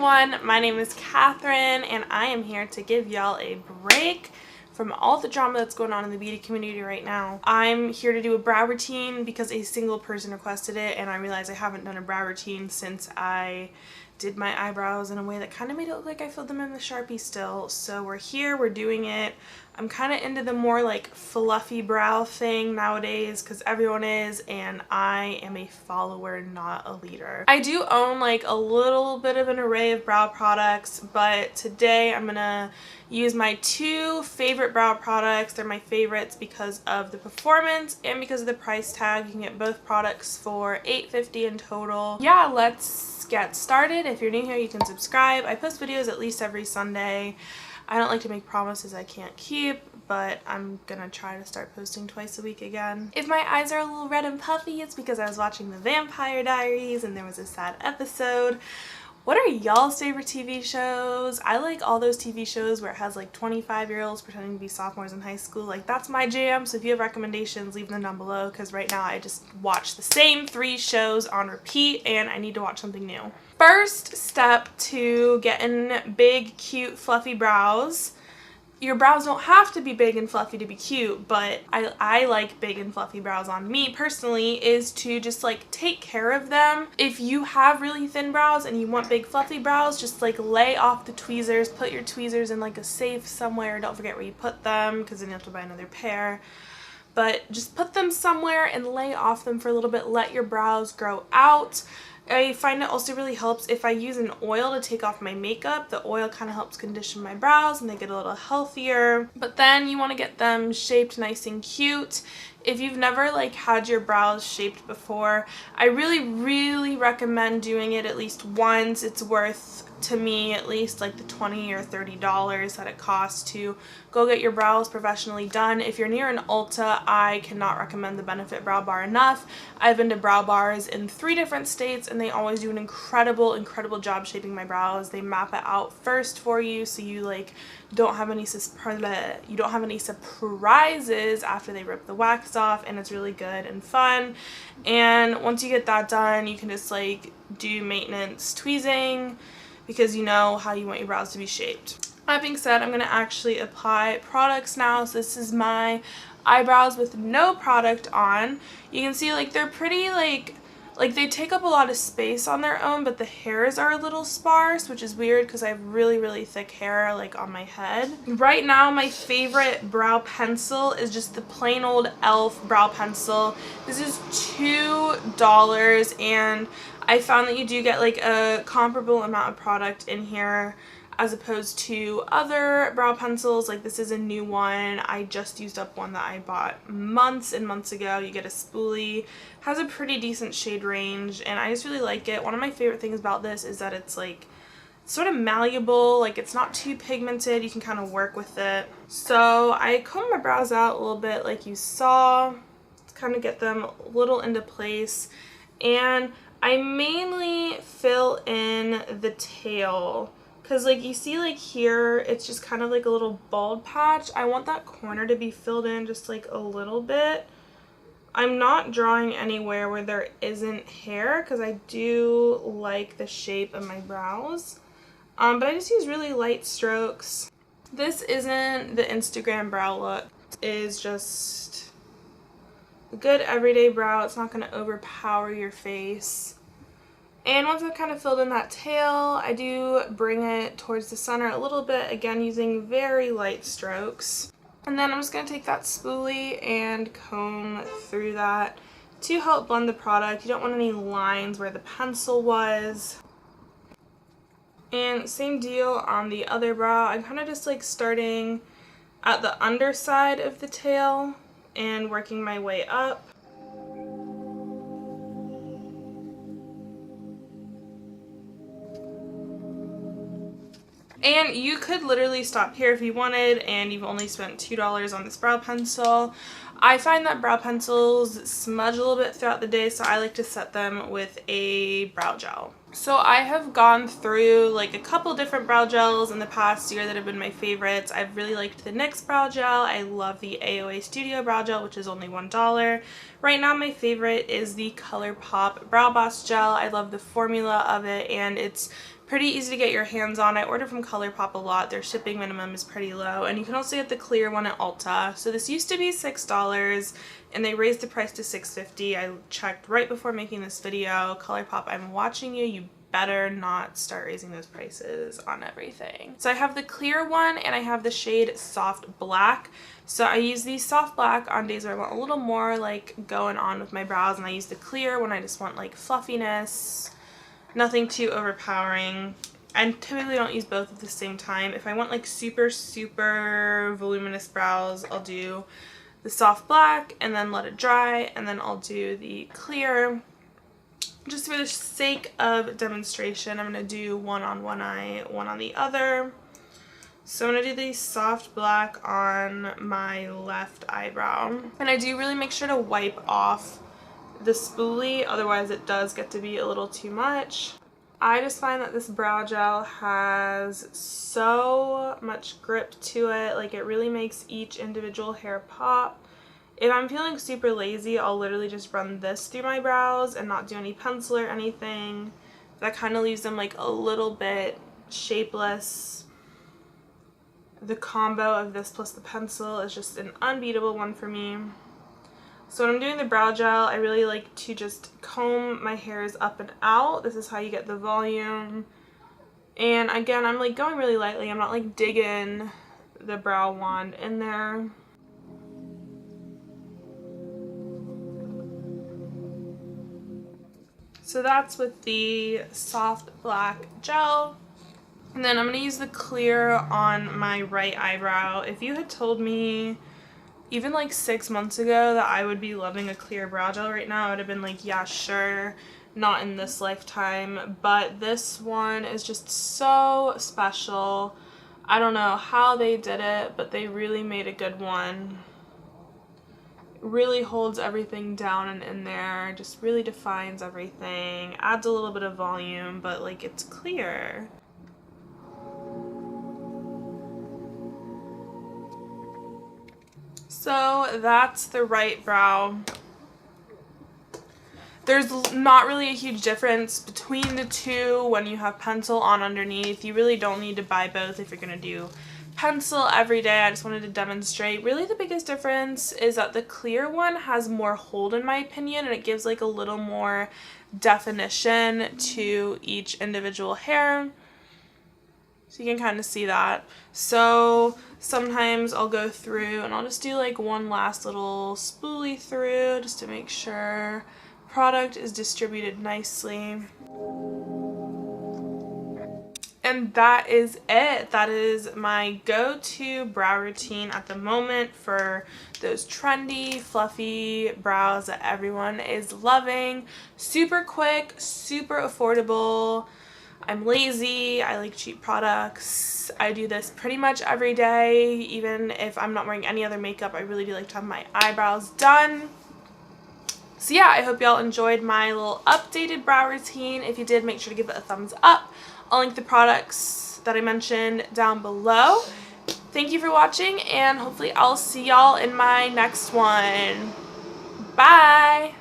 everyone, my name is Catherine and I am here to give y'all a break from all the drama that's going on in the beauty community right now. I'm here to do a brow routine because a single person requested it and I realized I haven't done a brow routine since I did my eyebrows in a way that kind of made it look like I filled them in with Sharpie still. So we're here, we're doing it. I'm kind of into the more like fluffy brow thing nowadays because everyone is, and I am a follower, not a leader. I do own like a little bit of an array of brow products, but today I'm gonna use my two favorite brow products. They're my favorites because of the performance and because of the price tag. You can get both products for $8.50 in total. Yeah, let's get started. If you're new here, you can subscribe. I post videos at least every Sunday. I don't like to make promises I can't keep, but I'm gonna try to start posting twice a week again. If my eyes are a little red and puffy, it's because I was watching The Vampire Diaries and there was a sad episode. What are y'all's favorite TV shows? I like all those TV shows where it has like 25-year-olds pretending to be sophomores in high school. Like, that's my jam. So if you have recommendations, leave them down below because right now I just watch the same 3 shows on repeat and I need to watch something new. First step to getting big, cute, fluffy brows. Your brows don't have to be big and fluffy to be cute, but I like big and fluffy brows on me personally, is to just like take care of them. If you have really thin brows and you want big fluffy brows, just like lay off the tweezers, put your tweezers in like a safe somewhere. Don't forget where you put them because then you have to buy another pair. But just put them somewhere and lay off them for a little bit. Let your brows grow out. I find it also really helps if I use an oil to take off my makeup. The oil kind of helps condition my brows and they get a little healthier. But then you want to get them shaped nice and cute. If you've never like had your brows shaped before, I really recommend doing it at least once. It's worth, to me at least, like the $20 or $30 that it costs to go get your brows professionally done. If you're near an Ulta, I cannot recommend the Benefit Brow Bar enough. I've been to brow bars in 3 different states and they always do an incredible job shaping my brows. They map it out first for you so you like don't have any surprises after they rip the wax off, and it's really good and fun. And once you get that done, you can just like do maintenance tweezing because you know how you want your brows to be shaped. That being said, I'm going to actually apply products now. So this is my eyebrows with no product on. You can see like they're pretty like they take up a lot of space on their own, but the hairs are a little sparse, which is weird because I have really thick hair like on my head. Right now my favorite brow pencil is just the plain old e.l.f. brow pencil. This is $2 and I found that you do get like a comparable amount of product in here as opposed to other brow pencils. Like, this is a new one. I just used up one that I bought months and months ago. You get a spoolie, has a pretty decent shade range, and I just really like it. One of my favorite things about this is that it's like sort of malleable, like it's not too pigmented. You can kind of work with it. So I comb my brows out a little bit like you saw to kind of get them a little into place, and I mainly fill in the tail. Because like you see like here, it's just kind of like a little bald patch. I want that corner to be filled in just like a little bit. I'm not drawing anywhere where there isn't hair because I do like the shape of my brows. But I just use really light strokes. This isn't the Instagram brow look. It is just a good everyday brow. It's not going to overpower your face. And once I've kind of filled in that tail, I do bring it towards the center a little bit, again using very light strokes. And then I'm just going to take that spoolie and comb through that to help blend the product. You don't want any lines where the pencil was. And same deal on the other brow. I'm kind of just like starting at the underside of the tail and working my way up. And you could literally stop here if you wanted, and you've only spent $2 on this brow pencil. I find that brow pencils smudge a little bit throughout the day, so I like to set them with a brow gel. So I have gone through like a couple different brow gels in the past year that have been my favorites. I've really liked the NYX brow gel. I love the AOA Studio brow gel, which is only $1. Right now my favorite is the ColourPop Brow Boss gel. I love the formula of it, and it's Pretty easy to get your hands on. I order from ColourPop a lot. Their shipping minimum is pretty low, and you can also get the clear one at Ulta. So this used to be $6 and they raised the price to $6.50. I checked right before making this video. ColourPop, I'm watching you. You better not start raising those prices on everything. So I have the clear one and I have the shade Soft Black. So I use the Soft Black on days where I want a little more like going on with my brows, and I use the clear when I just want like fluffiness. Nothing too overpowering. I typically don't use both at the same time. If I want like super, super voluminous brows, I'll do the Soft Black and then let it dry, and then I'll do the clear. Just for the sake of demonstration, I'm going to do one on one eye, one on the other. So I'm going to do the Soft Black on my left eyebrow. And I do really make sure to wipe off the spoolie, otherwise it does get to be a little too much. I just find that this brow gel has so much grip to it, like it really makes each individual hair pop. If I'm feeling super lazy, I'll literally just run this through my brows and not do any pencil or anything. That kind of leaves them like a little bit shapeless. The combo of this plus the pencil is just an unbeatable one for me. So when I'm doing the brow gel, I really like to just comb my hairs up and out. This is how you get the volume. And again, I'm like going really lightly. I'm not like digging the brow wand in there. So that's with the Soft Black gel. And then I'm going to use the clear on my right eyebrow. If you had told me even like 6 months ago that I would be loving a clear brow gel right now, I would have been like, yeah, sure, not in this lifetime. But this one is just so special. I don't know how they did it, but they really made a good one. It really holds everything down and in there, just really defines everything, adds a little bit of volume, but like it's clear. So that's the right brow. There's not really a huge difference between the two when you have pencil on underneath. You really don't need to buy both if you're going to do pencil every day. I just wanted to demonstrate. Really the biggest difference is that the clear one has more hold in my opinion, and it gives like a little more definition to each individual hair. So you can kind of see that. So sometimes I'll go through and I'll just do like one last little spoolie through just to make sure product is distributed nicely. And that is it. That is my go-to brow routine at the moment for those trendy, fluffy brows that everyone is loving. Super quick, super affordable. I'm lazy, I like cheap products. I do this pretty much every day. Even if I'm not wearing any other makeup, I really do like to have my eyebrows done. So yeah, I hope y'all enjoyed my little updated brow routine. If you did, make sure to give it a thumbs up. I'll link the products that I mentioned down below. Thank you for watching, and hopefully I'll see y'all in my next one. Bye!